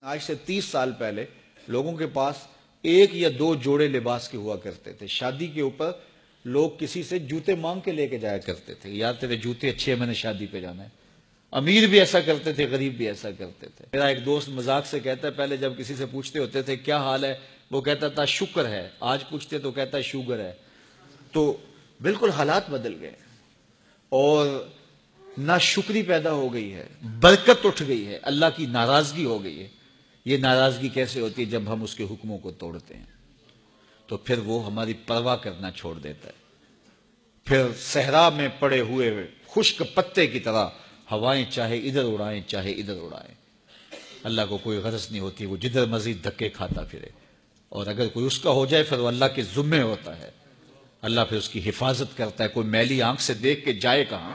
آج سے 30 سال پہلے لوگوں کے پاس ایک یا دو جوڑے لباس کے ہوا کرتے تھے. شادی کے اوپر لوگ کسی سے جوتے مانگ کے لے کے جایا کرتے تھے, یار تیرے جوتے اچھے ہیں, میں نے شادی پہ جانا ہے. امیر بھی ایسا کرتے تھے, غریب بھی ایسا کرتے تھے. میرا ایک دوست مذاق سے کہتا ہے, پہلے جب کسی سے پوچھتے ہوتے تھے کیا حال ہے, وہ کہتا تھا شکر ہے. آج پوچھتے تو کہتا ہے شوگر ہے. تو بالکل حالات بدل گئے اور ناشکری پیدا ہو گئی ہے, برکت اٹھ گئی ہے, اللہ کی ناراضگی ہو گئی ہے. یہ ناراضگی کیسے ہوتی ہے؟ جب ہم اس کے حکموں کو توڑتے ہیں تو پھر وہ ہماری پرواہ کرنا چھوڑ دیتا ہے. پھر صحرا میں پڑے ہوئے خشک پتے کی طرح ہوائیں چاہے ادھر اڑائیں چاہے ادھر اڑائیں, اللہ کو کوئی غرض نہیں ہوتی, وہ جدھر مزید دھکے کھاتا پھرے. اور اگر کوئی اس کا ہو جائے پھر وہ اللہ کے ذمے ہوتا ہے, اللہ پھر اس کی حفاظت کرتا ہے. کوئی میلی آنکھ سے دیکھ کے جائے کہاں,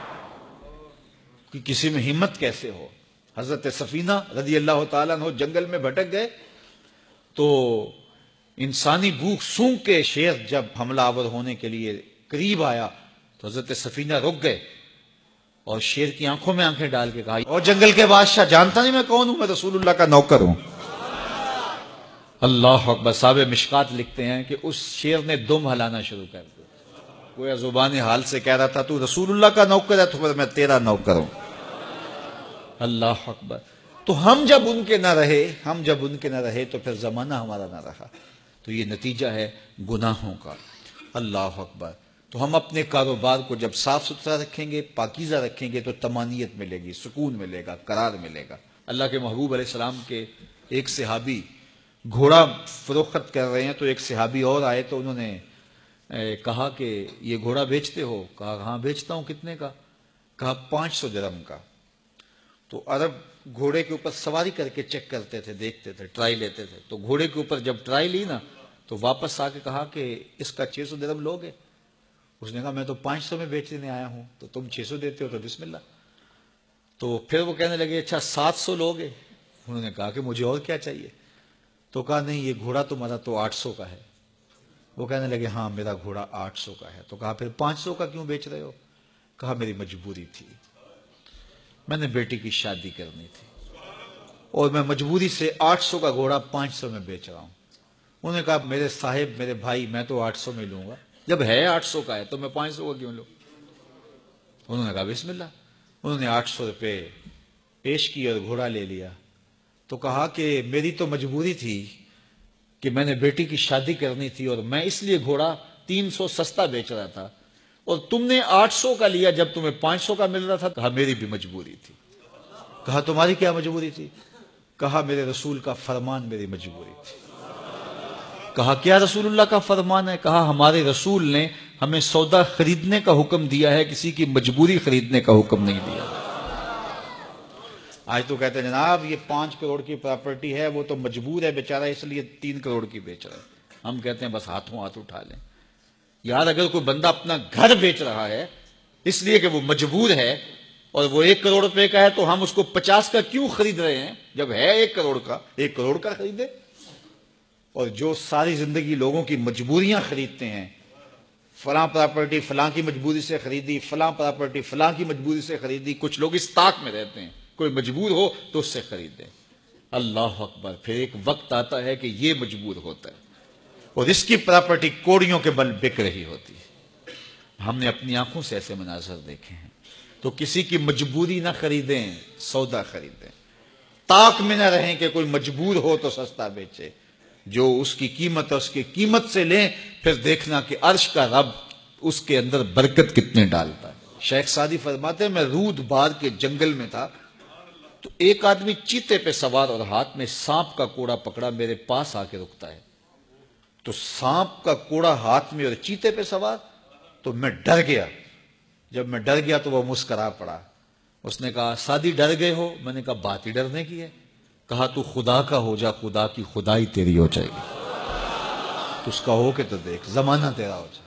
کہ کسی میں ہمت کیسے ہو. حضرت سفینہ رضی اللہ تعالیٰ عنہ جنگل میں بھٹک گئے تو انسانی بھوک سونگ کے شیر جب حملہ آور ہونے کے لیے قریب آیا تو حضرت سفینہ رک گئے اور شیر کی آنکھوں میں آنکھیں ڈال کے کہا, اور جنگل کے بادشاہ جانتا نہیں میں کون ہوں, میں رسول اللہ کا نوکر ہوں. اللہ اکبر. صاحب مشکات لکھتے ہیں کہ اس شیر نے دم ہلانا شروع کر دیا. کوئی زبان حال سے کہہ رہا تھا تو رسول اللہ کا نوکر ہے تو پھر میں تیرا نوکر ہوں. اللہ اکبر. تو ہم جب ان کے نہ رہے تو پھر زمانہ ہمارا نہ رہا, تو یہ نتیجہ ہے گناہوں کا. اللہ اکبر. تو ہم اپنے کاروبار کو جب صاف ستھرا رکھیں گے, پاکیزہ رکھیں گے, تو طمانینت ملے گی, سکون ملے گا, قرار ملے گا. اللہ کے محبوب علیہ السلام کے ایک صحابی گھوڑا فروخت کر رہے ہیں, تو ایک صحابی اور آئے تو انہوں نے کہا کہ یہ گھوڑا بیچتے ہو؟ کہا ہاں بیچتا ہوں. کتنے کا؟ کہا 500 درہم کا. تو عرب گھوڑے کے اوپر سواری کر کے چیک کرتے تھے, دیکھتے تھے, ٹرائی لیتے تھے. تو گھوڑے کے اوپر جب ٹرائی لی نا تو واپس آ کے کہا کہ اس کا 600 درہم لوگے؟ اس نے کہا میں تو 500 میں بیچنے آیا ہوں, تو تم 600 دیتے ہو تو بسم اللہ. تو پھر وہ کہنے لگے اچھا 700 لوگے؟ انہوں نے کہا کہ مجھے اور کیا چاہیے. تو کہا نہیں یہ گھوڑا تمہارا تو 800 کا ہے. وہ کہنے لگے ہاں میرا گھوڑا 800 کا ہے. تو کہا پھر 500 کا کیوں بیچ رہے ہو؟ کہا میری مجبوری تھی, میں نے بیٹی کی شادی کرنی تھی اور میں مجبوری سے 800 کا گھوڑا 500 میں بیچ رہا ہوں. انہوں نے کہا میرے صاحب میرے بھائی میں تو 800 میں لوں گا, جب ہے 800 کا ہے تو میں 500 کا کیوں لوں. انہوں نے کہا بسم اللہ. انہوں نے 800 روپے پیش کی اور گھوڑا لے لیا. تو کہا کہ میری تو مجبوری تھی کہ میں نے بیٹی کی شادی کرنی تھی اور میں اس لیے گھوڑا 300 سستا بیچ رہا تھا, اور تم نے 800 کا لیا جب تمہیں 500 کا مل رہا تھا. کہا میری بھی مجبوری تھی. کہا تمہاری کیا مجبوری تھی؟ کہا میرے رسول کا فرمان میری مجبوری تھی. کہا کیا رسول اللہ کا فرمان ہے؟ کہا ہمارے رسول نے ہمیں سودا خریدنے کا حکم دیا ہے, کسی کی مجبوری خریدنے کا حکم نہیں دیا. آج تو کہتے ہیں جناب یہ 5 کروڑ کی پراپرٹی ہے, وہ تو مجبور ہے بیچارہ اس لیے 3 کروڑ کی بیچ رہا ہے. ہم کہتے ہیں بس ہاتھوں ہاتھ اٹھا لیں. یار اگر کوئی بندہ اپنا گھر بیچ رہا ہے اس لیے کہ وہ مجبور ہے اور وہ 1 کروڑ روپے کا ہے, تو ہم اس کو 50 کا کیوں خرید رہے ہیں؟ جب ہے 1 کروڑ کا, 1 کروڑ کا خریدے. اور جو ساری زندگی لوگوں کی مجبوریاں خریدتے ہیں, فلاں پراپرٹی فلاں کی مجبوری سے خریدی, فلاں پراپرٹی فلاں کی مجبوری سے خریدی. کچھ لوگ اس طاق میں رہتے ہیں کوئی مجبور ہو تو اس سے خریدے. اللہ اکبر. پھر ایک وقت آتا ہے کہ یہ مجبور ہوتا ہے اور اس کی پراپرٹی کوڑیوں کے بل بک رہی ہوتی ہے. ہم نے اپنی آنکھوں سے ایسے مناظر دیکھے ہیں. تو کسی کی مجبوری نہ خریدیں, سودا خریدیں. طاق میں نہ رہیں کہ کوئی مجبور ہو تو سستا بیچے. جو اس کی قیمت ہے اس کی قیمت سے لیں, پھر دیکھنا کہ عرش کا رب اس کے اندر برکت کتنے ڈالتا ہے. شیخ سعدی فرماتے ہیں میں رود بار کے جنگل میں تھا تو ایک آدمی چیتے پہ سوار اور ہاتھ میں سانپ کا کوڑا پکڑا, میرے پاس آ کے رکتا ہے. تو سانپ کا کوڑا ہاتھ میں اور چیتے پہ سوار, تو میں ڈر گیا. جب میں ڈر گیا تو وہ مسکرا پڑا. اس نے کہا سعدی ڈر گئے ہو؟ میں نے کہا بات ہی ڈرنے کی ہے. کہا تو خدا کا ہو جا, خدا کی خدائی تیری ہو جائے گی. تو اس کا ہو کے تو دیکھ, زمانہ تیرا ہو جائے.